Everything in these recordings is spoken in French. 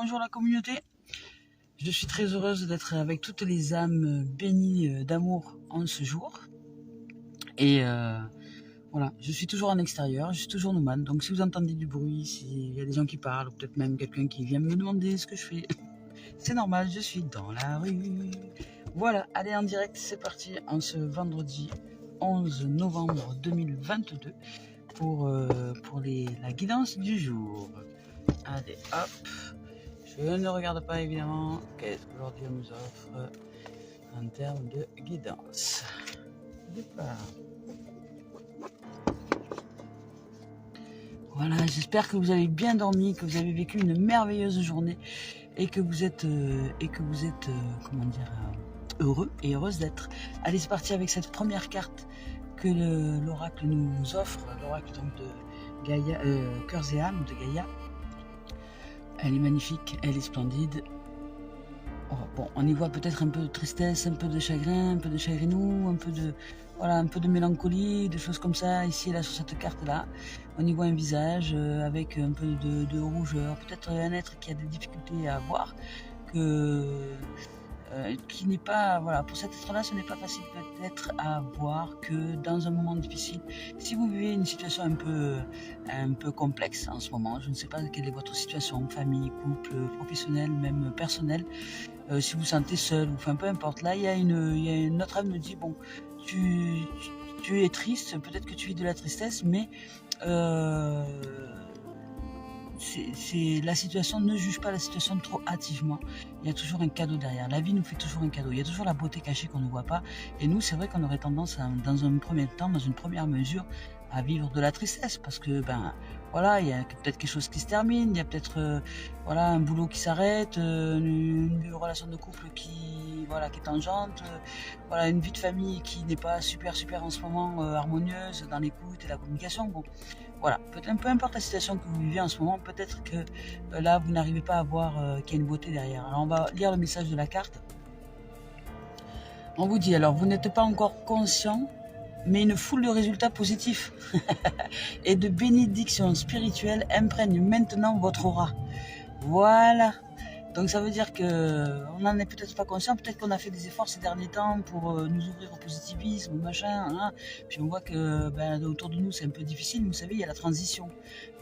bonjour la communauté. Je suis très heureuse d'être avec toutes les âmes bénies d'amour en ce jour. Et voilà, je suis toujours en extérieur, je suis toujours nomade. Donc si vous entendez du bruit, s'il y a des gens qui parlent, ou peut-être même quelqu'un qui vient me demander ce que je fais, c'est normal, je suis dans la rue. Voilà, allez en direct, c'est parti en ce vendredi 11 novembre 2022 pour la guidance du jour. Allez, hop. Je ne regarde pas évidemment qu'est-ce qu'aujourd'hui on nous offre en termes de guidance. Départ. Voilà, j'espère que vous avez bien dormi, que vous avez vécu une merveilleuse journée et que vous êtes, comment dire, heureux et heureuse d'être. Allez, c'est parti avec cette première carte que l'oracle nous offre, l'oracle donc de Gaïa, Cœurs et âmes de Gaïa. Elle est magnifique, elle est splendide. Oh, bon, on y voit peut-être un peu de tristesse, un peu de chagrin, un peu de chagrinou, un peu de mélancolie, des choses comme ça, ici et là sur cette carte-là. On y voit un visage avec un peu de rougeur, peut-être un être qui a des difficultés à voir, qui n'est pas, voilà, pour cet être-là, ce n'est pas facile peut-être à voir que dans un moment difficile. Si vous vivez une situation un peu complexe en ce moment, je ne sais pas quelle est votre situation, famille, couple, professionnel, même personnel, si vous vous sentez seul, ou enfin peu importe, là il y a une autre âme me dit, bon, tu es triste, peut-être que tu vis de la tristesse, mais la situation, ne juge pas la situation trop hâtivement. Il y a toujours un cadeau derrière. La vie nous fait toujours un cadeau. Il y a toujours la beauté cachée qu'on ne voit pas. Et nous, c'est vrai qu'on aurait tendance, dans un premier temps, dans une première mesure, à vivre de la tristesse. Parce que, voilà, il y a peut-être quelque chose qui se termine. Il y a peut-être, voilà, un boulot qui s'arrête, une relation de couple qui est tangente. Voilà, une vie de famille qui n'est pas super en ce moment, harmonieuse dans l'écoute et la communication. Bon. Voilà, peu importe la situation que vous vivez en ce moment, peut-être que là, vous n'arrivez pas à voir qu'il y a une beauté derrière. Alors, on va lire le message de la carte. On vous dit, alors, vous n'êtes pas encore conscient, mais une foule de résultats positifs et de bénédictions spirituelles imprègnent maintenant votre aura. Voilà. Donc ça veut dire qu'on n'en est peut-être pas conscient, peut-être qu'on a fait des efforts ces derniers temps pour nous ouvrir au positivisme, machin, hein. Puis on voit que autour de nous c'est un peu difficile, vous savez, il y a la transition.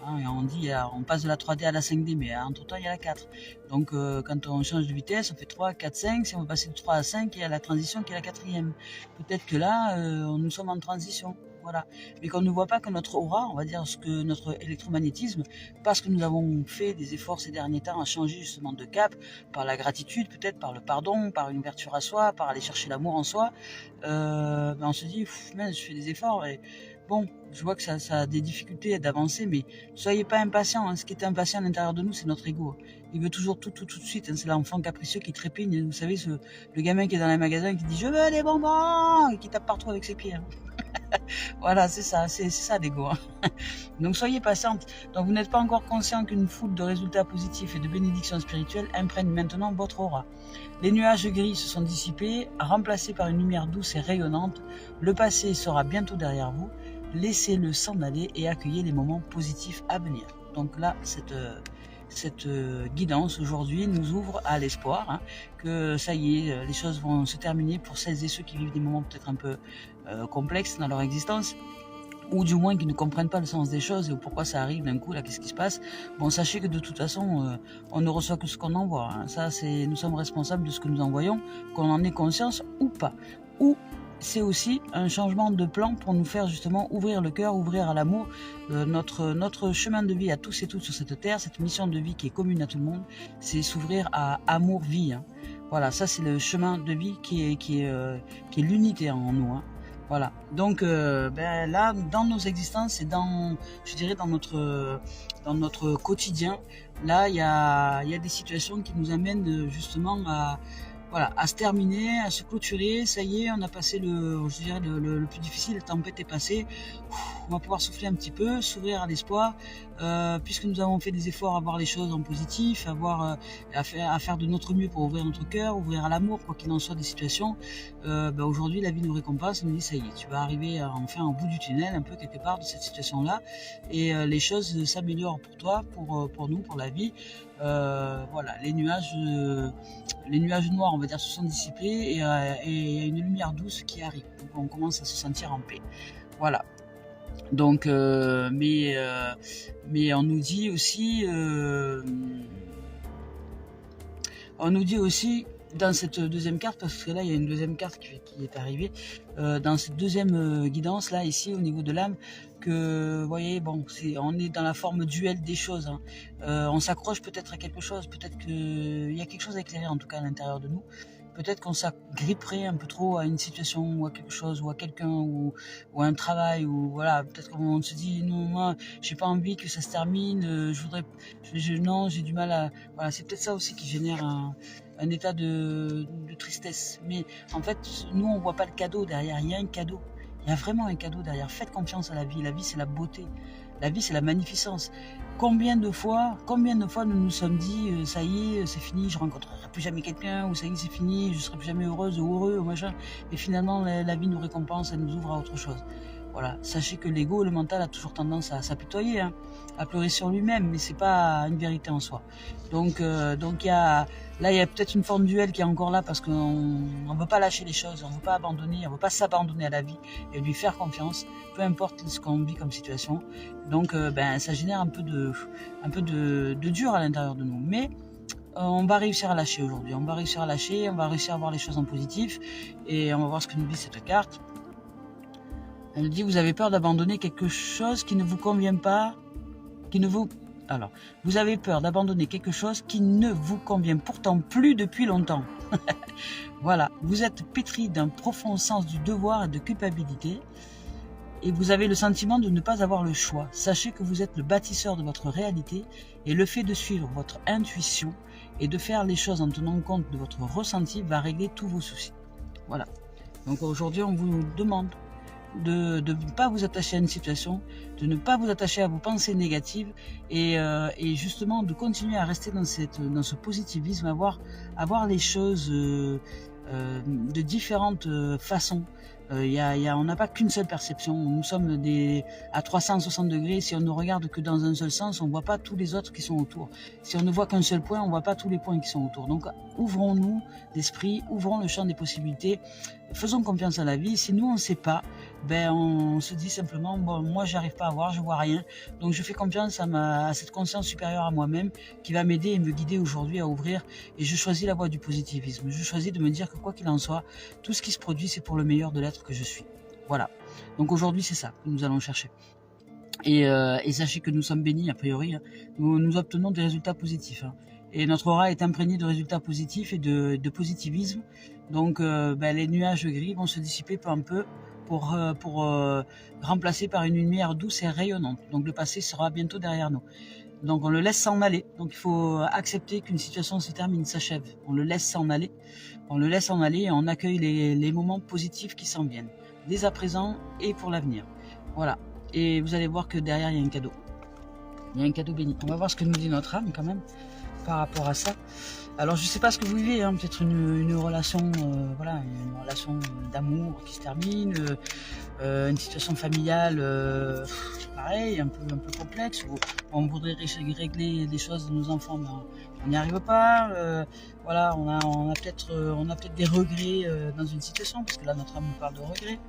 Hein, et on dit, on passe de la 3D à la 5D, mais entre temps il y a la 4. Donc quand on change de vitesse, on fait 3, 4, 5, si on veut passer de 3 à 5, il y a la transition qui est la 4e. Peut-être que là, nous sommes en transition. Voilà. Mais qu'on ne voit pas que notre aura, on va dire que notre électromagnétisme, parce que nous avons fait des efforts ces derniers temps à changer justement de cap, par la gratitude, peut-être par le pardon, par une ouverture à soi, par aller chercher l'amour en soi, on se dit, mince, je fais des efforts et bon, je vois que ça a des difficultés d'avancer, mais soyez pas impatients. Hein. Ce qui est impatient à l'intérieur de nous, c'est notre ego. Il veut toujours tout de suite. Hein. C'est l'enfant capricieux qui trépigne. Vous savez, le gamin qui est dans les magasins qui dit « Je veux des bonbons !» et qui tape partout avec ses pieds. Hein. Voilà, c'est ça l'ego. Hein. Donc soyez patiente. Donc vous n'êtes pas encore conscient qu'une foule de résultats positifs et de bénédictions spirituelles imprègne maintenant votre aura. Les nuages gris se sont dissipés, remplacés par une lumière douce et rayonnante. Le passé sera bientôt derrière vous. Laissez-le s'en aller et accueillez les moments positifs à venir. Donc là, cette guidance aujourd'hui nous ouvre à l'espoir, hein, que ça y est, les choses vont se terminer pour celles et ceux qui vivent des moments peut-être un peu complexes dans leur existence, ou du moins qui ne comprennent pas le sens des choses et pourquoi ça arrive d'un coup, là, qu'est-ce qui se passe. Bon, sachez que de toute façon, on ne reçoit que ce qu'on envoie. Hein. Ça, nous sommes responsables de ce que nous envoyons, qu'on en ait conscience ou pas. Ou c'est aussi un changement de plan pour nous faire justement ouvrir le cœur, ouvrir à l'amour. Notre chemin de vie à tous et toutes sur cette terre, cette mission de vie qui est commune à tout le monde, c'est s'ouvrir à amour-vie. Hein. Voilà, ça c'est le chemin de vie qui est l'unité en nous. Hein. Voilà, donc là, dans nos existences et dans notre quotidien, là, il y a des situations qui nous amènent justement à se terminer, à se clôturer. Ça y est, on a passé le plus difficile, la tempête est passée. on va pouvoir souffler un petit peu, s'ouvrir à l'espoir, puisque nous avons fait des efforts à voir les choses en positif, à faire de notre mieux pour ouvrir notre cœur, ouvrir à l'amour, quoi qu'il en soit des situations. Aujourd'hui, la vie nous récompense, nous dit ça y est, tu vas arriver enfin au bout du tunnel, un peu quelque part de cette situation-là, et les choses s'améliorent pour toi, pour nous, pour la vie. Voilà, les nuages noirs, on va dire, se sont dissipés et il y a une lumière douce qui arrive. Donc on commence à se sentir en paix. Voilà. Donc, mais on nous dit aussi, dans cette deuxième carte, parce que là il y a une deuxième carte qui est arrivée, dans cette deuxième guidance là, ici au niveau de l'âme, que vous voyez, bon, on est dans la forme duel des choses, hein. On s'accroche peut-être à quelque chose, peut-être qu'il y a quelque chose à éclairer en tout cas à l'intérieur de nous. Peut-être qu'on s'agripperait un peu trop à une situation ou à quelque chose ou à quelqu'un ou à un travail, ou voilà, peut-être qu'on se dit non, moi j'ai pas envie que ça se termine, non, j'ai du mal à, voilà, c'est peut-être ça aussi qui génère un état de tristesse. Mais en fait, nous on voit pas le cadeau derrière, il y a un cadeau. Il y a vraiment un cadeau derrière. Faites confiance à la vie. La vie, c'est la beauté. La vie, c'est la magnificence. Combien de fois nous nous sommes dit, ça y est, c'est fini, je rencontrerai plus jamais quelqu'un, ou ça y est, c'est fini, je serai plus jamais heureuse ou heureux, ou machin. Et finalement, la vie nous récompense, elle nous ouvre à autre chose. Voilà. Sachez que l'ego, le mental, a toujours tendance à s'apitoyer, hein, à pleurer sur lui-même, mais c'est pas une vérité en soi. Donc il y a peut-être une forme duel qui est encore là, parce qu'on veut pas lâcher les choses, on veut pas abandonner, on veut pas s'abandonner à la vie et lui faire confiance, peu importe ce qu'on vit comme situation. Donc ça génère un peu de dur à l'intérieur de nous, mais on va réussir à lâcher aujourd'hui, on va réussir à voir les choses en positif, et on va voir ce que nous dit cette carte. Elle dit, vous avez peur d'abandonner quelque chose qui ne vous convient pas, Alors, vous avez peur d'abandonner quelque chose qui ne vous convient pourtant plus depuis longtemps. Voilà, vous êtes pétri d'un profond sens du devoir et de culpabilité, et vous avez le sentiment de ne pas avoir le choix. Sachez que vous êtes le bâtisseur de votre réalité, et le fait de suivre votre intuition et de faire les choses en tenant compte de votre ressenti va régler tous vos soucis. Voilà. Donc aujourd'hui, on vous demande de ne pas vous attacher à une situation, de ne pas vous attacher à vos pensées négatives, et justement de continuer à rester dans ce positivisme, à voir les choses de différentes façons. On n'a pas qu'une seule perception, nous sommes à 360 degrés. Si on ne regarde que dans un seul sens, on ne voit pas tous les autres qui sont autour. Si on ne voit qu'un seul point, on ne voit pas tous les points qui sont autour. Donc ouvrons-nous d'esprit, ouvrons le champ des possibilités, faisons confiance à la vie. Si nous on ne sait pas, on se dit simplement, bon, moi j'arrive pas à voir, je vois rien, donc je fais confiance à cette conscience supérieure à moi-même qui va m'aider et me guider aujourd'hui à ouvrir, et je choisis la voie du positivisme. Je choisis de me dire que quoi qu'il en soit, tout ce qui se produit c'est pour le meilleur de l'être que je suis. Voilà, donc aujourd'hui c'est ça que nous allons chercher, et sachez que nous sommes bénis a priori, hein. Nous obtenons des résultats positifs, hein. Et notre aura est imprégnée de résultats positifs et de positivisme. Donc les nuages gris vont se dissiper peu à peu pour remplacer par une lumière douce et rayonnante. Donc le passé sera bientôt derrière nous. Donc on le laisse s'en aller. Donc il faut accepter qu'une situation se termine, s'achève. On le laisse s'en aller. Et on accueille les moments positifs qui s'en viennent, dès à présent et pour l'avenir. Voilà. Et vous allez voir que derrière il y a un cadeau. Il y a un cadeau béni. On va voir ce que nous dit notre âme quand même par rapport à ça. Alors je sais pas ce que vous vivez, hein, peut-être une relation, une relation d'amour qui se termine, une situation familiale, pareil, un peu complexe, où on voudrait régler les choses de nos enfants, mais on n'y arrive pas. Voilà, on a peut-être des regrets dans une situation, parce que là notre âme nous parle de regrets.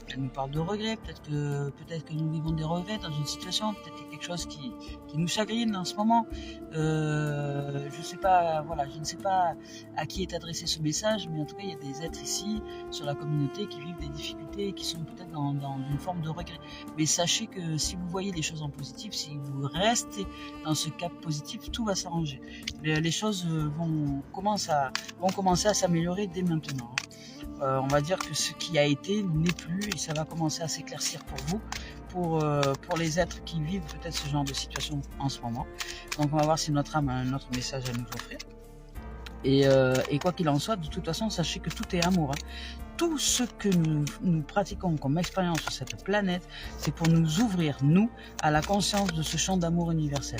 Elle nous parle de regrets, peut-être que nous vivons des regrets dans une situation, peut-être qu'il y a quelque chose qui nous chagrine en ce moment. Je sais pas, voilà, je ne sais pas à qui est adressé ce message, mais en tout cas il y a des êtres ici sur la communauté qui vivent des difficultés et qui sont peut-être dans une forme de regret. Mais sachez que si vous voyez les choses en positif, si vous restez dans ce cap positif, tout va s'arranger. Les choses vont commencer à s'améliorer dès maintenant. On va dire que ce qui a été n'est plus, et ça va commencer à s'éclaircir pour vous, pour les êtres qui vivent peut-être ce genre de situation en ce moment. Donc on va voir si notre âme a un autre message à nous offrir. Et quoi qu'il en soit, de toute façon, sachez que tout est amour. Hein. Tout ce que nous pratiquons comme expérience sur cette planète, c'est pour nous ouvrir, nous, à la conscience de ce champ d'amour universel.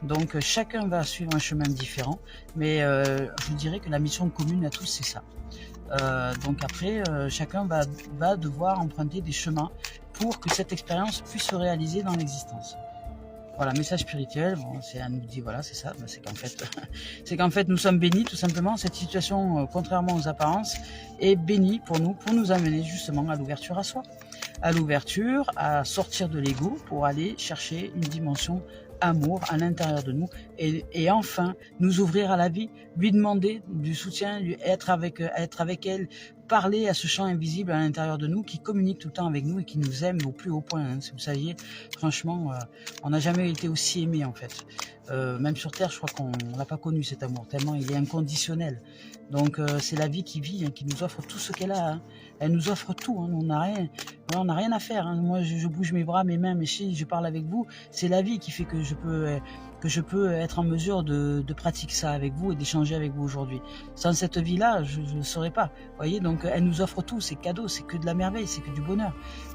Donc chacun va suivre un chemin différent, mais je dirais que la mission commune à tous, c'est ça. Donc après, chacun va devoir emprunter des chemins pour que cette expérience puisse se réaliser dans l'existence. Voilà, message spirituel, bon, elle nous dit, voilà, c'est ça, c'est qu'en fait, nous sommes bénis, tout simplement. Cette situation, contrairement aux apparences, est bénie pour nous amener justement à l'ouverture à soi. À l'ouverture, à sortir de l'ego pour aller chercher une dimension amour à l'intérieur de nous et enfin nous ouvrir à la vie, lui demander du soutien, être avec elle, parler à ce champ invisible à l'intérieur de nous qui communique tout le temps avec nous et qui nous aime au plus haut point. Hein. Si vous saviez, franchement, on n'a jamais été aussi aimé en fait. Même sur Terre, je crois qu'on n'a pas connu cet amour, tellement il est inconditionnel. Donc c'est la vie qui vit, hein, qui nous offre tout ce qu'elle a. Hein. Elle nous offre tout, hein. On n'a rien à faire. Hein. Moi, je bouge mes bras, mes mains, mes chevilles, je parle avec vous. C'est la vie qui fait que je peux être en mesure de pratiquer ça avec vous et d'échanger avec vous aujourd'hui. Sans cette vie-là, je ne saurais pas. Vous voyez, donc elle nous offre tout, c'est cadeau, c'est que de la merveille, c'est que du bonheur.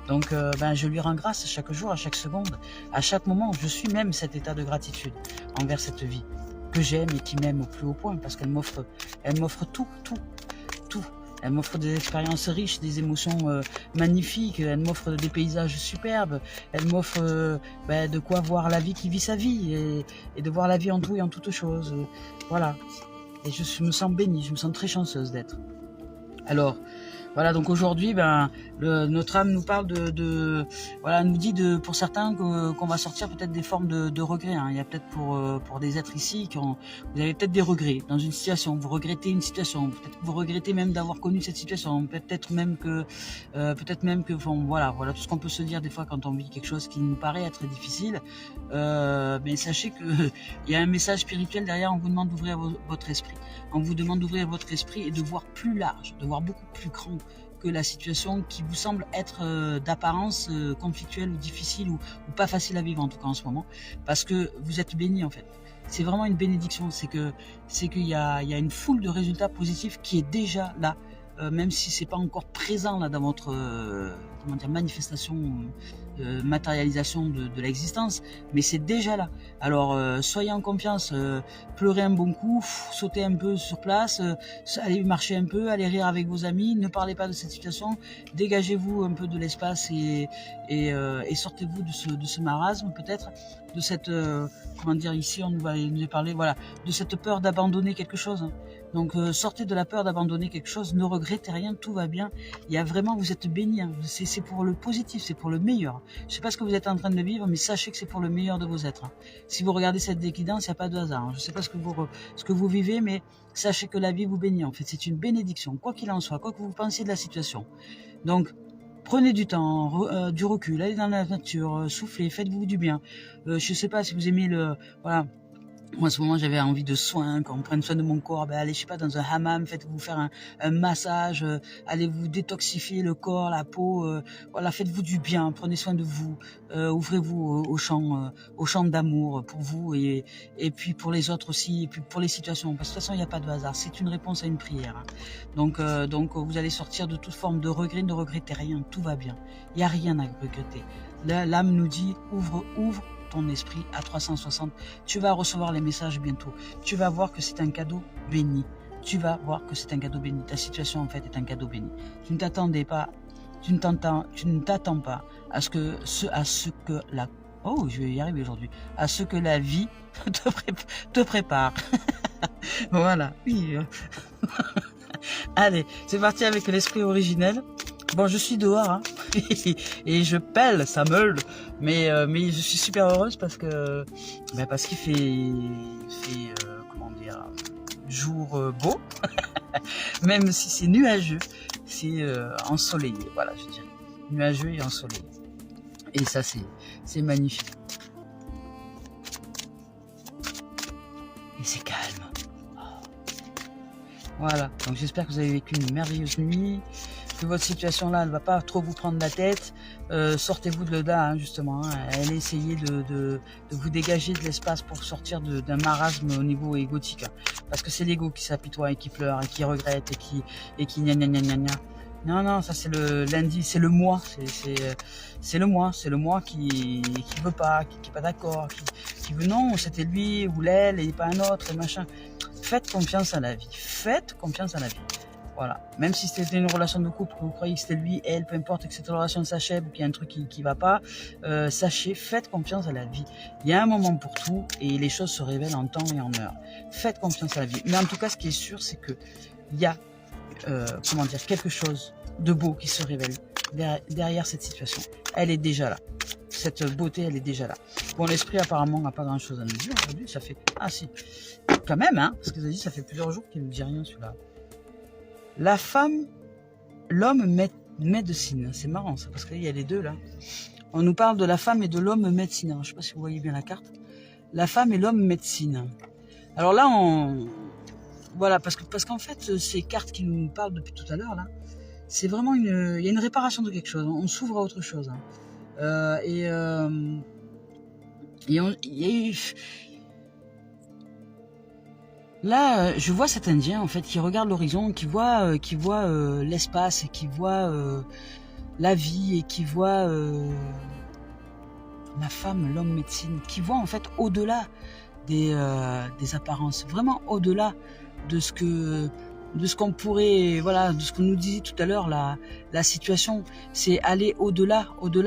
Donc je lui rends grâce chaque jour, à chaque seconde, à chaque moment. Je suis même cet état de gratitude envers cette vie que j'aime et qui m'aime au plus haut point parce qu'elle m'offre tout. Elle m'offre des expériences riches, des émotions magnifiques, elle m'offre des paysages superbes, elle m'offre de quoi voir la vie qui vit sa vie et de voir la vie en tout et en toutes choses. Voilà. Et je me sens bénie, je me sens très chanceuse d'être. Alors, voilà, donc aujourd'hui, notre âme nous parle voilà, nous dit pour certains qu'on va sortir peut-être des formes de regrets. Hein. Il y a peut-être pour des êtres ici vous avez peut-être des regrets dans une situation. Vous regrettez une situation, peut-être vous regrettez même d'avoir connu cette situation, peut-être même que, voilà tout ce qu'on peut se dire des fois quand on vit quelque chose qui nous paraît être difficile. Mais sachez que il y a un message spirituel derrière. On vous demande d'ouvrir votre esprit. On vous demande d'ouvrir votre esprit et de voir plus large, de voir beaucoup plus grand que la situation qui vous semble être d'apparence conflictuelle ou difficile ou pas facile à vivre en tout cas en ce moment, parce que vous êtes béni en fait. C'est vraiment une bénédiction, c'est qu'il y a une foule de résultats positifs qui est déjà là, même si c'est pas encore présent là dans votre manifestation, matérialisation de l'existence, mais c'est déjà là. Alors soyez en confiance, pleurez un bon coup, sautez un peu sur place, allez marcher un peu, allez rire avec vos amis, ne parlez pas de cette situation, dégagez-vous un peu de l'espace et sortez-vous de ce marasme peut-être, de cette ici on nous a parlé, voilà, de cette peur d'abandonner quelque chose. Donc sortez de la peur d'abandonner quelque chose, ne regrettez rien, tout va bien. Il y a vraiment, vous êtes bénis, hein. C'est pour le positif, c'est pour le meilleur. Je ne sais pas ce que vous êtes en train de vivre, mais sachez que c'est pour le meilleur de vos êtres. Hein. Si vous regardez cette décadence, il n'y a pas de hasard. Hein. Je ne sais pas ce que vous vivez, mais sachez que la vie vous bénit. En fait, c'est une bénédiction, quoi qu'il en soit, quoi que vous pensiez de la situation. Donc, prenez du temps, du recul, allez dans la nature, soufflez, faites-vous du bien. Je ne sais pas si vous aimez voilà. Moi, en ce moment, j'avais envie de soins, qu'on prenne soin de mon corps. Allez, je sais pas, dans un hammam, faites-vous faire un massage, allez vous détoxifier le corps, la peau. Voilà, faites-vous du bien, prenez soin de vous, ouvrez-vous au champ d'amour pour vous et puis pour les autres aussi, et puis pour les situations. Parce que de toute façon, il n'y a pas de hasard. C'est une réponse à une prière. Hein. Donc, vous allez sortir de toute forme de regret. Ne regrettez rien, tout va bien. Il n'y a rien à regretter. L'âme nous dit, ouvre ton esprit à 360, tu vas recevoir les messages bientôt, tu vas voir que c'est un cadeau béni, ta situation en fait est un cadeau béni, tu ne t'attends pas à ce que la vie te prépare. Voilà, oui. Allez, c'est parti avec l'esprit originel. Bon, je suis dehors, hein, et je pèle, ça meule, mais je suis super heureuse parce qu'il fait jour beau, même si c'est nuageux, c'est ensoleillé, voilà, je dirais, nuageux et ensoleillé, et ça c'est magnifique, et c'est calme. Voilà, donc j'espère que vous avez vécu une merveilleuse nuit, que votre situation là ne va pas trop vous prendre la tête. Sortez-vous de là, hein, justement, hein. Allez essayer de vous dégager de l'espace pour sortir d'un marasme au niveau égotique, hein. Parce que c'est l'ego qui s'apitoie et qui pleure et qui regrette et qui gna gna gna gna gna. Non, non, ça c'est le lundi, c'est le moi, c'est le moi qui veut pas, qui est pas d'accord, qui veut non, c'était lui ou l'elle et pas un autre et machin. Faites confiance à la vie, faites confiance à la vie. Voilà, même si c'était une relation de couple, que vous croyez que c'était lui, elle, peu importe, et que cette relation s'achève ou qu'il y a un truc qui va pas, sachez, faites confiance à la vie. Il y a un moment pour tout et les choses se révèlent en temps et en heure. Faites confiance à la vie. Mais en tout cas, ce qui est sûr, c'est que il y a, comment dire, quelque chose de beau qui se révèle derrière cette situation. Elle est déjà là. Cette beauté, elle est déjà là. Bon, l'esprit apparemment n'a pas grand chose à nous dire aujourd'hui. Ça fait, ah si, quand même, hein, parce que vous avez dit, ça fait plusieurs jours qu'il ne me dit rien celui-là. La femme, l'homme médecine. C'est marrant ça, parce qu'il y a les deux là. On nous parle de la femme et de l'homme médecine. Alors, je ne sais pas si vous voyez bien la carte. La femme et l'homme médecine. Alors là, voilà, parce qu'en fait, ces cartes qui nous parlent depuis tout à l'heure là, c'est vraiment il y a une réparation de quelque chose. On s'ouvre à autre chose. Hein. Il y a eu... Là, je vois cet Indien en fait qui regarde l'horizon, qui voit l'espace, et qui voit la vie, et qui voit la femme, l'homme médecine, qui voit en fait au-delà des apparences, vraiment au-delà de ce qu'on pourrait, voilà, de ce que nous disait tout à l'heure la situation. C'est aller au-delà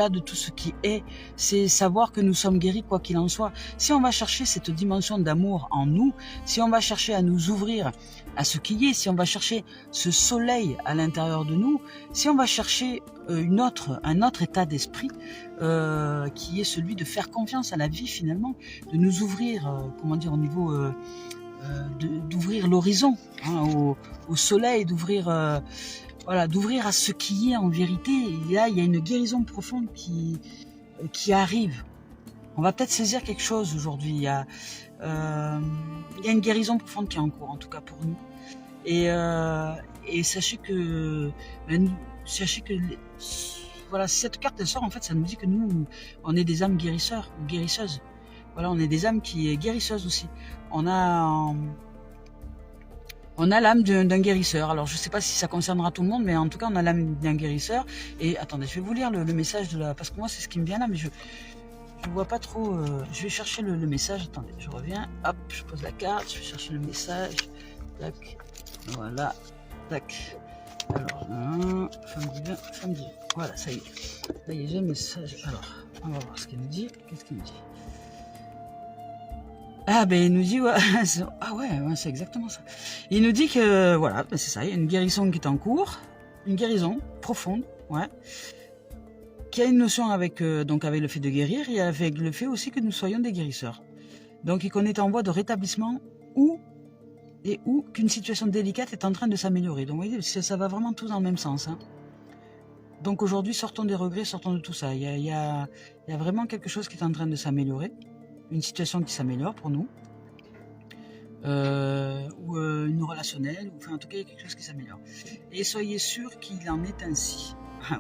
de tout ce qui est. C'est savoir que nous sommes guéris quoi qu'il en soit. Si on va chercher cette dimension d'amour en nous, si on va chercher à nous ouvrir à ce qui est, si on va chercher ce soleil à l'intérieur de nous, si on va chercher un autre état d'esprit qui est celui de faire confiance à la vie finalement, de nous ouvrir, comment dire, au niveau d'ouvrir l'horizon, hein, au soleil, d'ouvrir d'ouvrir à ce qui est en vérité. Et là, il y a une guérison profonde qui arrive. On va peut-être saisir quelque chose aujourd'hui. Il y a une guérison profonde qui est en cours, en tout cas pour nous. Et sachez que voilà, si cette carte elle sort, en fait, ça nous dit que nous, on est des âmes guérisseurs ou guérisseuses. Voilà, on est des âmes qui est guérisseuses aussi. On a l'âme d'un guérisseur. Alors, je ne sais pas si ça concernera tout le monde, mais en tout cas, on a l'âme d'un guérisseur. Et attendez, je vais vous lire le message parce que moi, c'est ce qui me vient là, mais je vois pas trop. Je vais chercher le message. Attendez, je reviens. Hop, je pose la carte. Je vais chercher le message. Tac. Voilà. Tac. Alors, femme dit. Voilà, ça y est. Là, il y a déjà le message. Alors, on va voir ce qu'elle nous dit. Qu'est-ce qu'elle nous dit? Ah ben il nous dit ouais, c'est exactement ça. Il nous dit que voilà, ben, c'est ça, il y a une guérison qui est en cours, une guérison profonde, ouais, qui a une notion avec le fait de guérir et avec le fait aussi que nous soyons des guérisseurs. Donc et qu'on est en voie de rétablissement ou qu'une situation délicate est en train de s'améliorer. Donc vous voyez, ça va vraiment tous dans le même sens. Hein. Donc aujourd'hui, sortons des regrets, sortons de tout ça. Il y a vraiment quelque chose qui est en train de s'améliorer. Une situation qui s'améliore pour nous, ou une relationnelle, ou enfin en tout cas il y a quelque chose qui s'améliore. Et soyez sûrs qu'il en est ainsi.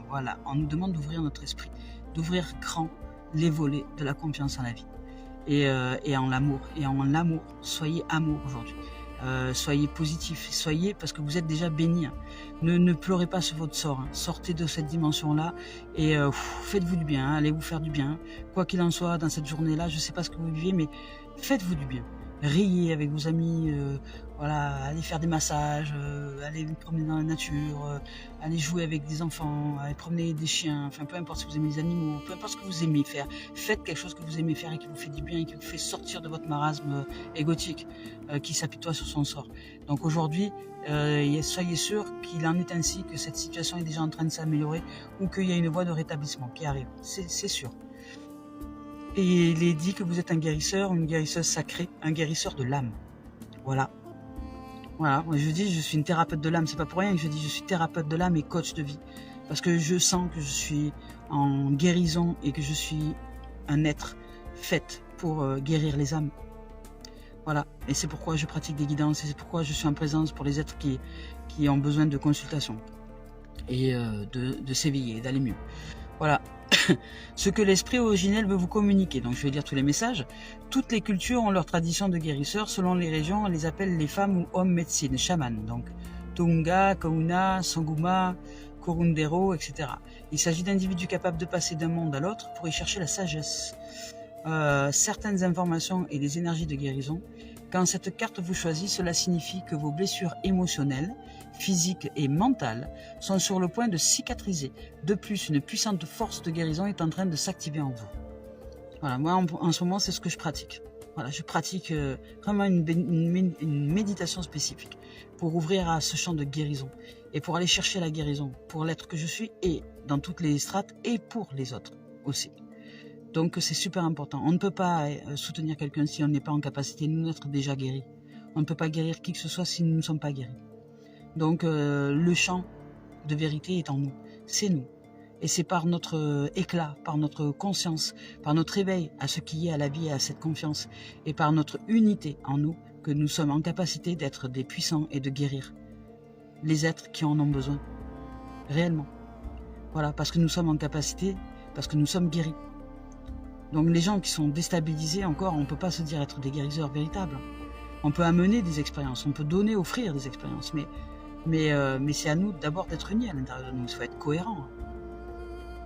Voilà, on nous demande d'ouvrir notre esprit, d'ouvrir grand les volets de la confiance en la vie et en l'amour. Et en l'amour, soyez amour aujourd'hui. Soyez positifs, soyez, parce que vous êtes déjà bénis. Hein. Ne pleurez pas sur votre sort. Hein. Sortez de cette dimension-là et faites-vous du bien. Hein. Allez vous faire du bien. Quoi qu'il en soit, dans cette journée-là, je ne sais pas ce que vous vivez, mais faites-vous du bien. Riez avec vos amis, voilà, allez faire des massages, allez vous promener dans la nature, allez jouer avec des enfants, allez promener des chiens, enfin peu importe si vous aimez les animaux, peu importe ce que vous aimez faire, faites quelque chose que vous aimez faire et qui vous fait du bien et qui vous fait sortir de votre marasme égotique qui s'apitoie sur son sort. Donc aujourd'hui, soyez sûr qu'il en est ainsi, que cette situation est déjà en train de s'améliorer ou qu'il y a une voie de rétablissement qui arrive, c'est sûr. Et il est dit que vous êtes un guérisseur, une guérisseuse sacrée, un guérisseur de l'âme. Voilà. Voilà, moi je dis je suis une thérapeute de l'âme, c'est pas pour rien que je dis je suis thérapeute de l'âme et coach de vie. Parce que je sens que je suis en guérison et que je suis un être fait pour guérir les âmes. Voilà, et c'est pourquoi je pratique des guidances, et c'est pourquoi je suis en présence pour les êtres qui ont besoin de consultation et de s'éveiller, d'aller mieux. Voilà, ce que l'esprit originel veut vous communiquer. Donc je vais lire tous les messages. Toutes les cultures ont leur tradition de guérisseurs. Selon les régions, on les appelle les femmes ou hommes médecines, chamans. Donc Tounga, Kauna, Sanguma, Korundero, etc. Il s'agit d'individus capables de passer d'un monde à l'autre pour y chercher la sagesse. Certaines informations et des énergies de guérison. Quand cette carte vous choisit, cela signifie que vos blessures émotionnelles, physiques et mentales sont sur le point de cicatriser. De plus, une puissante force de guérison est en train de s'activer en vous. Voilà, moi en ce moment, c'est ce que je pratique. Voilà, je pratique vraiment une méditation spécifique pour ouvrir à ce champ de guérison et pour aller chercher la guérison pour l'être que je suis et dans toutes les strates et pour les autres aussi. Donc c'est super important. On ne peut pas soutenir quelqu'un si on n'est pas en capacité de nous d'être déjà guéri. On ne peut pas guérir qui que ce soit si nous ne sommes pas guéris. Donc le champ de vérité est en nous. C'est nous. Et c'est par notre éclat, par notre conscience, par notre éveil à ce qui est, à la vie et à cette confiance, et par notre unité en nous, que nous sommes en capacité d'être des puissants et de guérir les êtres qui en ont besoin. Réellement. Voilà, parce que nous sommes en capacité, parce que nous sommes guéris. Donc les gens qui sont déstabilisés encore, on ne peut pas se dire être des guérisseurs véritables. On peut amener des expériences, on peut donner, offrir des expériences, mais c'est à nous d'abord d'être unis à l'intérieur de nous, il faut être cohérent.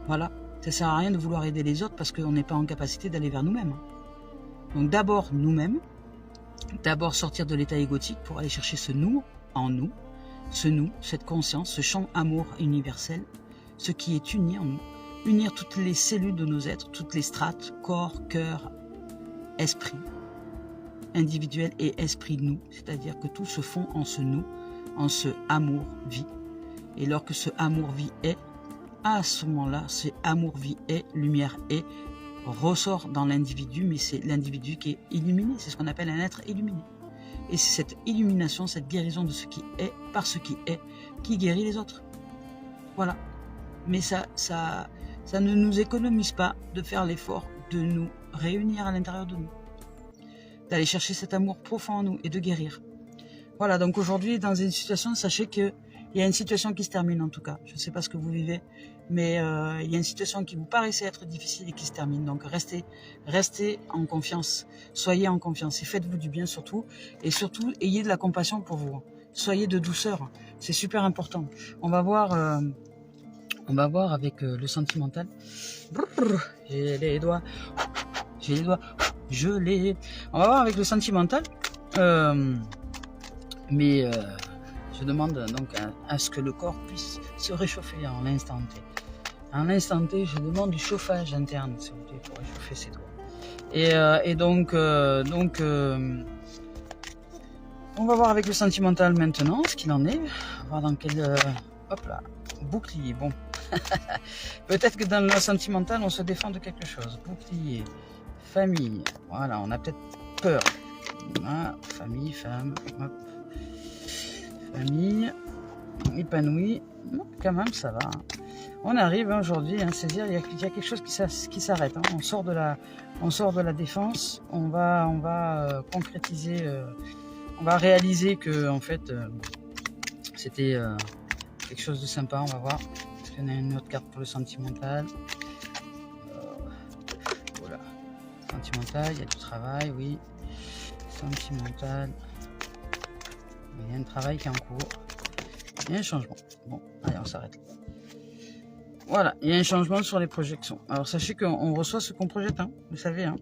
Voilà, ça ne sert à rien de vouloir aider les autres parce qu'on n'est pas en capacité d'aller vers nous-mêmes. Donc d'abord nous-mêmes, d'abord sortir de l'état égotique pour aller chercher ce nous en nous, ce nous, cette conscience, ce champ amour universel, ce qui est uni en nous. Unir toutes les cellules de nos êtres, toutes les strates, corps, cœur, esprit, individuel et esprit nous, c'est-à-dire que tout se fond en ce nous, en ce amour-vie. Et lorsque ce amour-vie est, à ce moment-là, ce amour-vie est, lumière est, ressort dans l'individu, mais c'est l'individu qui est illuminé, c'est ce qu'on appelle un être illuminé. Et c'est cette illumination, cette guérison de ce qui est, par ce qui est, qui guérit les autres. Voilà. Mais ça ne nous économise pas de faire l'effort de nous réunir à l'intérieur de nous, d'aller chercher cet amour profond en nous et de guérir. Voilà, donc aujourd'hui, dans une situation, sachez qu'il y a une situation qui se termine en tout cas. Je ne sais pas ce que vous vivez, mais il y a une situation qui vous paraissait être difficile et qui se termine. Donc restez en confiance, soyez en confiance et faites-vous du bien surtout. Et surtout, ayez de la compassion pour vous. Soyez de douceur, c'est super important. On va voir avec le sentimental. J'ai les doigts. On va voir avec le sentimental. Mais je demande donc à ce que le corps puisse se réchauffer en l'instant T. En l'instant T, je demande du chauffage interne, s'il vous plaît, pour réchauffer ses doigts. Et donc, on va voir avec le sentimental maintenant ce qu'il en est. On va voir dans quel... hop là, bouclier, bon. Peut-être que dans le sentimental, on se défend de quelque chose. Bouclier, famille, voilà, on a peut-être peur. Voilà, famille, femme, hop. Famille, épanouie, quand même ça va. On arrive aujourd'hui à saisir, il y a quelque chose qui s'arrête. Hein. On sort de la défense, on va concrétiser, on va réaliser que en fait c'était quelque chose de sympa. On va voir. Il y en a une autre carte pour le sentimental. Voilà. Sentimental, il y a du travail, oui. Sentimental. Il y a un travail qui est en cours. Il y a un changement. Bon, allez, on s'arrête. Voilà, il y a un changement sur les projections. Alors sachez qu'on reçoit ce qu'on projette, hein, vous savez. Hein.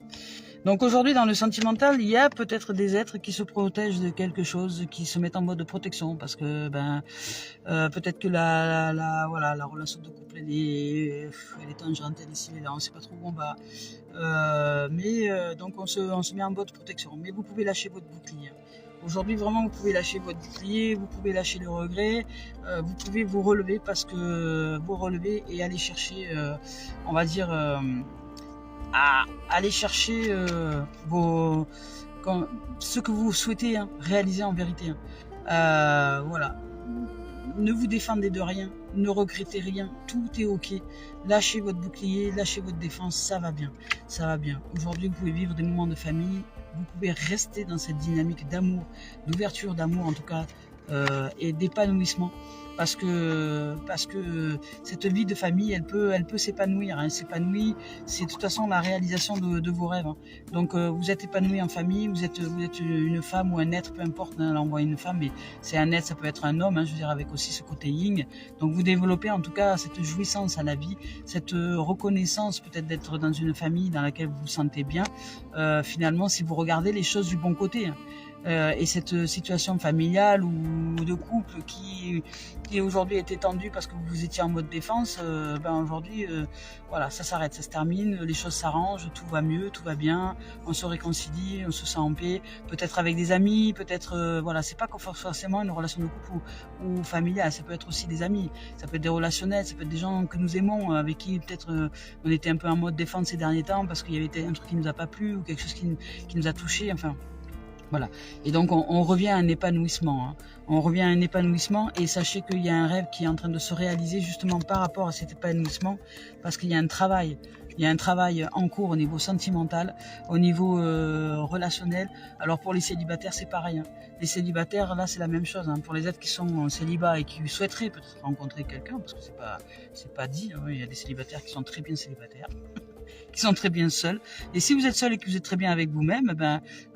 Donc aujourd'hui, dans le sentimental, il y a peut-être des êtres qui se protègent de quelque chose, qui se mettent en mode de protection, parce que peut-être que la relation de couple elle est tangente, elle est ici, là, on ne sait pas trop où on va. Donc on se met en mode de protection. Mais vous pouvez lâcher votre bouclier. Aujourd'hui, vraiment, vous pouvez lâcher votre bouclier, vous pouvez lâcher le regret, vous pouvez vous relever et aller chercher, on va dire, aller chercher ce que vous souhaitez réaliser en vérité. Voilà. Ne vous défendez de rien, ne regrettez rien, tout est ok. Lâchez votre bouclier, lâchez votre défense, ça va bien, ça va bien. Aujourd'hui, vous pouvez vivre des moments de famille vous pouvez rester dans cette dynamique d'amour, d'ouverture, d'amour en tout cas, et d'épanouissement. Parce que cette vie de famille, elle peut s'épanouir. Elle s'épanouit, c'est de toute façon la réalisation de vos rêves. Donc vous êtes épanoui en famille, vous êtes une femme ou un être, peu importe. Là on voit une femme, mais c'est un être, ça peut être un homme. Je veux dire avec aussi ce côté yin. Donc vous développez en tout cas cette jouissance à la vie, cette reconnaissance peut-être d'être dans une famille dans laquelle vous vous sentez bien. Finalement, si vous regardez les choses du bon côté. Et cette situation familiale ou de couple qui aujourd'hui était tendue parce que vous étiez en mode défense, aujourd'hui, voilà, ça s'arrête, ça se termine, les choses s'arrangent, tout va mieux, tout va bien, on se réconcilie, on se sent en paix, peut-être avec des amis, peut-être, voilà, c'est pas forcément une relation de couple ou familiale, ça peut être aussi des amis, ça peut être des relationnels, ça peut être des gens que nous aimons, avec qui peut-être on était un peu en mode défense ces derniers temps parce qu'il y avait un truc qui nous a pas plu ou quelque chose qui nous a touché, enfin. Voilà. Et donc, on revient à un épanouissement. On revient à un épanouissement et sachez qu'il y a un rêve qui est en train de se réaliser justement par rapport à cet épanouissement parce qu'il y a un travail. Il y a un travail en cours au niveau sentimental, au niveau relationnel. Alors pour les célibataires, c'est pareil. Les célibataires, là, c'est la même chose. Pour les êtres qui sont en célibat et qui souhaiteraient peut-être rencontrer quelqu'un, parce que c'est pas dit. Il y a des célibataires qui sont très bien célibataires. Qui sont très bien seuls. Et si vous êtes seul et que vous êtes très bien avec vous-même,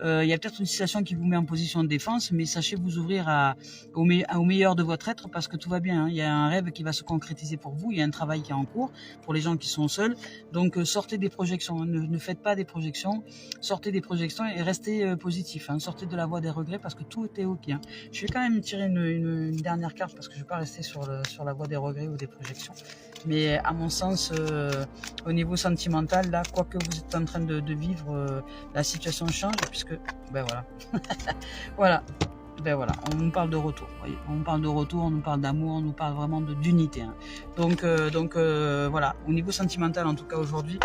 il y a peut-être une situation qui vous met en position de défense, mais sachez vous ouvrir au meilleur de votre être parce que tout va bien. Il y a un rêve qui va se concrétiser pour vous, il y a un travail qui est en cours pour les gens qui sont seuls. Donc sortez des projections, ne faites pas des projections, sortez des projections et restez positif. Sortez de la voie des regrets parce que tout est ok. Je vais quand même tirer une dernière carte parce que je ne vais pas rester sur la voie des regrets ou des projections. Mais à mon sens, au niveau sentimental, là, quoi que vous êtes en train de vivre, la situation change puisque, voilà. Voilà. On nous parle de retour. Voyez. On nous parle de retour, on nous parle d'amour, on nous parle vraiment d'unité. Donc, voilà. Au niveau sentimental, en tout cas aujourd'hui,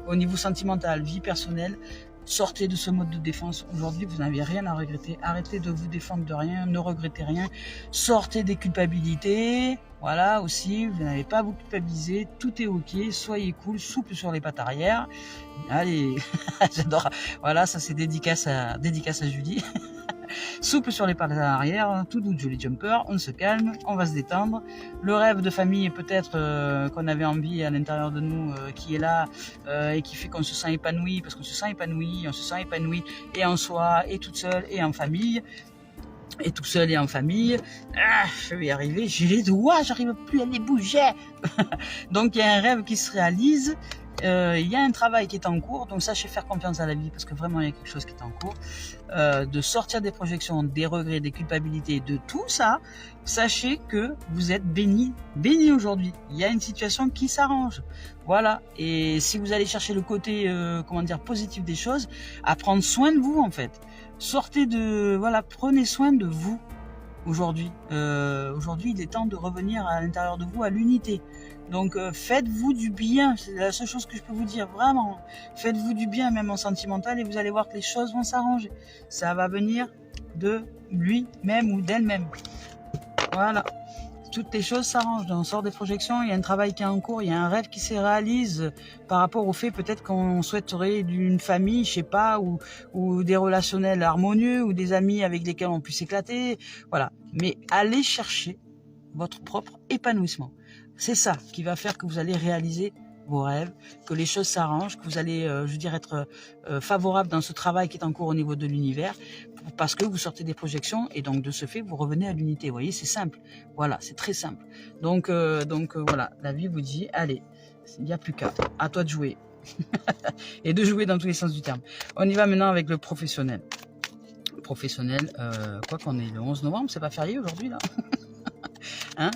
au niveau sentimental, vie personnelle, sortez de ce mode de défense. Aujourd'hui, vous n'avez rien à regretter. Arrêtez de vous défendre de rien, ne regrettez rien. Sortez des culpabilités. Voilà, aussi, vous n'avez pas à vous culpabiliser. Tout est ok. Soyez cool, souple sur les pattes arrière. Allez, j'adore. Voilà, ça c'est dédicace à Julie. Souple sur les pattes arrière, tout doux Jolly Jumper, on se calme, on va se détendre. Le rêve de famille peut-être qu'on avait envie à l'intérieur de nous qui est là et qui fait qu'on se sent épanoui, parce qu'on se sent épanoui, et en soi, et toute seule, et en famille. Et tout seul et en famille, je vais y arriver, j'ai les doigts, j'arrive plus à les bouger. Donc il y a un rêve qui se réalise, il y a un travail qui est en cours, donc sachez faire confiance à la vie parce que vraiment il y a quelque chose qui est en cours, de sortir des projections, des regrets, des culpabilités, de tout ça. Sachez que vous êtes béni aujourd'hui. Il y a une situation qui s'arrange, voilà. Et si vous allez chercher le côté, positif des choses, à prendre soin de vous en fait. Prenez soin de vous aujourd'hui. Aujourd'hui, il est temps de revenir à l'intérieur de vous à l'unité. Donc faites-vous du bien, c'est la seule chose que je peux vous dire, vraiment. Faites-vous du bien même en sentimental et vous allez voir que les choses vont s'arranger. Ça va venir de lui-même ou d'elle-même. Voilà. Toutes les choses s'arrangent, on sort des projections, il y a un travail qui est en cours, il y a un rêve qui se réalise par rapport au fait peut-être qu'on souhaiterait d'une famille, je sais pas, ou des relationnels harmonieux, ou des amis avec lesquels on puisse s'éclater, voilà. Mais allez chercher votre propre épanouissement. C'est ça qui va faire que vous allez réaliser vos rêves, que les choses s'arrangent, que vous allez, être favorable dans ce travail qui est en cours au niveau de l'univers, parce que vous sortez des projections et donc de ce fait vous revenez à l'unité. Vous voyez, c'est simple. Voilà, c'est très simple. Donc voilà, la vie vous dit, allez, il n'y a plus qu'à. À toi de jouer. Et de jouer dans tous les sens du terme. On y va maintenant avec le professionnel. Professionnel, quoi qu'on est le 11 novembre, c'est pas férié aujourd'hui là.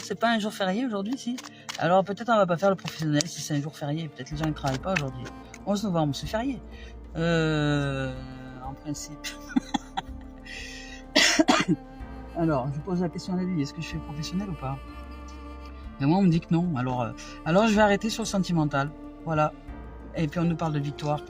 C'est pas un jour férié aujourd'hui, si. Alors peut-être on va pas faire le professionnel si c'est un jour férié. Peut-être les gens ne travaillent pas aujourd'hui. 11 novembre, c'est férié. En principe. Alors, je pose la question à lui, est-ce que je suis professionnel ou pas? Mais moi, on me dit que non. Alors je vais arrêter sur le sentimental. Voilà. Et puis, on nous parle de victoire.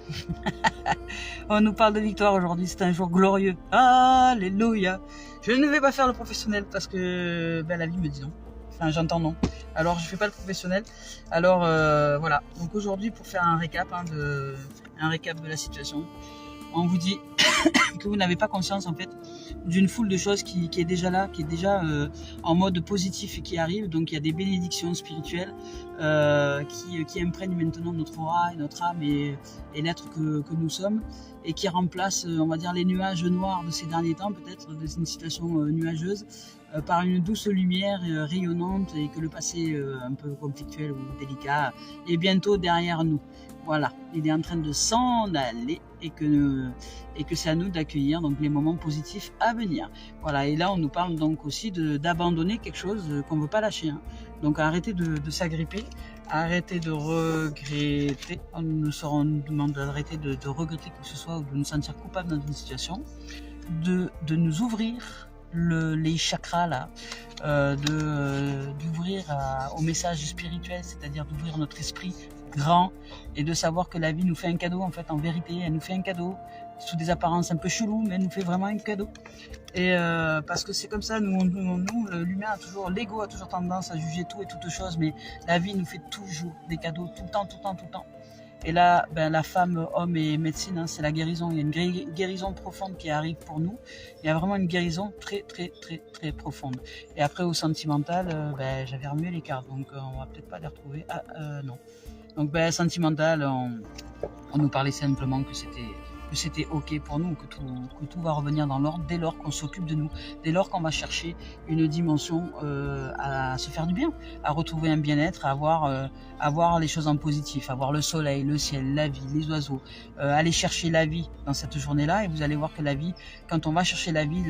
On nous parle de victoire aujourd'hui. C'est un jour glorieux. Alléluia. Je ne vais pas faire le professionnel parce que la vie me dit non. Enfin, j'entends non. Alors, je fais pas le professionnel. Alors, voilà. Donc, aujourd'hui, pour faire un récap, de la situation. on vous dit que vous n'avez pas conscience en fait d'une foule de choses qui est déjà là, qui est déjà en mode positif et qui arrive. Donc il y a des bénédictions spirituelles qui imprègnent maintenant notre aura et notre âme et l'être que nous sommes, et qui remplacent, on va dire, les nuages noirs de ces derniers temps, peut-être de une situation nuageuse, par une douce lumière rayonnante, et que le passé un peu conflictuel ou délicat est bientôt derrière nous. Voilà, il est en train de s'en aller, et que c'est à nous d'accueillir donc les moments positifs à venir. Voilà, et là on nous parle donc aussi d'abandonner quelque chose qu'on ne veut pas lâcher. Hein. Donc arrêtez de s'agripper, arrêtez de regretter. On nous demande d'arrêter de regretter que ce soit, ou de nous sentir coupable dans une situation, de nous ouvrir les chakras là, d'ouvrir au message spirituel, c'est-à-dire d'ouvrir notre esprit grand, et de savoir que la vie nous fait un cadeau. En fait, en vérité, elle nous fait un cadeau sous des apparences un peu cheloues, mais elle nous fait vraiment un cadeau. Et parce que c'est comme ça, nous l'humain a toujours, l'ego a toujours tendance à juger tout et toute chose, mais la vie nous fait toujours des cadeaux, tout le temps, tout le temps, tout le temps. Et là, la femme, homme et médecine, hein, c'est la guérison. Il y a une guérison profonde qui arrive pour nous. Il y a vraiment une guérison très, très, très, très profonde. Et après, au sentimental, j'avais remué les cartes, donc on va peut-être pas les retrouver. Ah, non. Donc, sentimental, on nous parlait simplement que c'était ok pour nous, que tout va revenir dans l'ordre dès lors qu'on s'occupe de nous, dès lors qu'on va chercher une dimension à se faire du bien, à retrouver un bien-être, à voir les choses en positif, à voir le soleil, le ciel, la vie, les oiseaux, aller chercher la vie dans cette journée-là, et vous allez voir que la vie, quand on va chercher la vie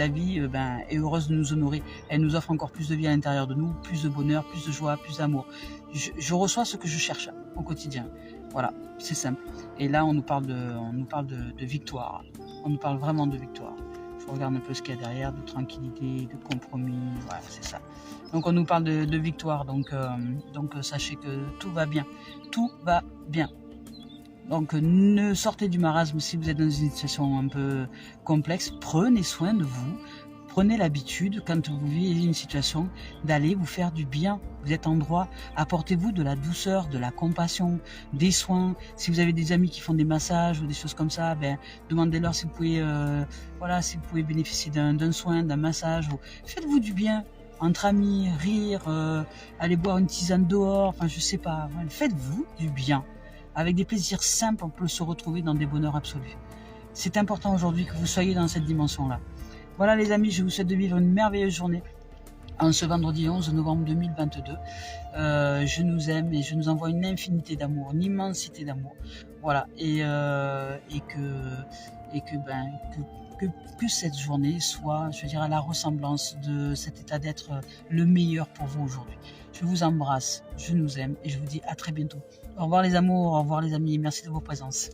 est heureuse de nous honorer. Elle nous offre encore plus de vie à l'intérieur de nous, plus de bonheur, plus de joie, plus d'amour. Je reçois ce que je cherche au quotidien. Voilà, c'est simple. Et là, on nous parle de victoire. On nous parle vraiment de victoire. Je regarde un peu ce qu'il y a derrière, de tranquillité, de compromis. Voilà, c'est ça. Donc, on nous parle de victoire. Donc, sachez que tout va bien. Tout va bien. Donc, ne sortez du marasme si vous êtes dans une situation un peu complexe. Prenez soin de vous. Prenez l'habitude, quand vous vivez une situation, d'aller vous faire du bien. Vous êtes en droit. Apportez-vous de la douceur, de la compassion, des soins. Si vous avez des amis qui font des massages ou des choses comme ça, demandez-leur si vous pouvez bénéficier d'un soin, d'un massage. Faites-vous du bien. Entre amis, rire, aller boire une tisane dehors, enfin je sais pas. Faites-vous du bien. Avec des plaisirs simples, on peut se retrouver dans des bonheurs absolus. C'est important aujourd'hui que vous soyez dans cette dimension-là. Voilà les amis, je vous souhaite de vivre une merveilleuse journée en ce vendredi 11 novembre 2022. Je nous aime et je nous envoie une infinité d'amour, une immensité d'amour. Voilà, et que cette journée soit, je dirais, à la ressemblance de cet état d'être le meilleur pour vous aujourd'hui. Je vous embrasse, je nous aime et je vous dis à très bientôt. Au revoir les amours, au revoir les amis, merci de vos présences.